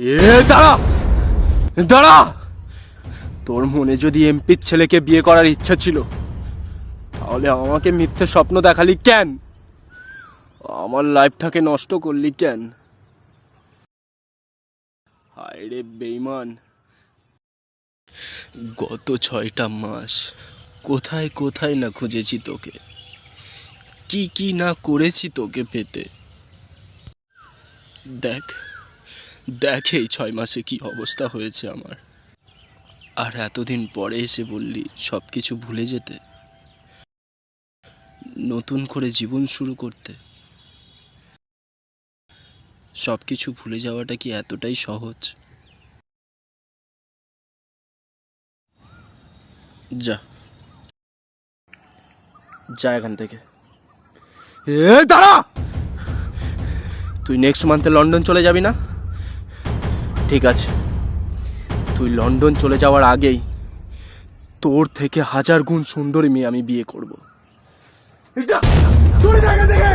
এ দাঁড়া দাঁড়া, তোর মনে যদি এমপির ছেলেকে বিয়ে করার ইচ্ছা ছিল তাহলে আমাকে মিথ্যে স্বপ্ন দেখালি কেন? আমার লাইফটাকে নষ্ট করলি কেন? হায় রে বেঈমান, গত 6টা মাস কোথায় কোথায় না খুঁজেছি তোকে, কি কি না করেছি তোকে পেতে। দেখ দেখ এই 6 মাসে কি অবস্থা হয়েছে আমার। আর এতদিন পরে এসে বললি সব কিছু ভুলে যেতে, নতুন করে জীবন শুরু করতে। সব কিছু ভুলে যাওয়াটা কি এতটাই সহজ? যা যা এখান থেকে। এ দাঁড়া, তুই নেক্সট মান্থে লন্ডন চলে যাবি না? ঠিক আছে, তুই লন্ডন চলে যাওয়ার আগেই তোর থেকে 1000 গুণ সুন্দরী মেয়ে আমি বিয়ে করব। চলে যা এখান থেকে।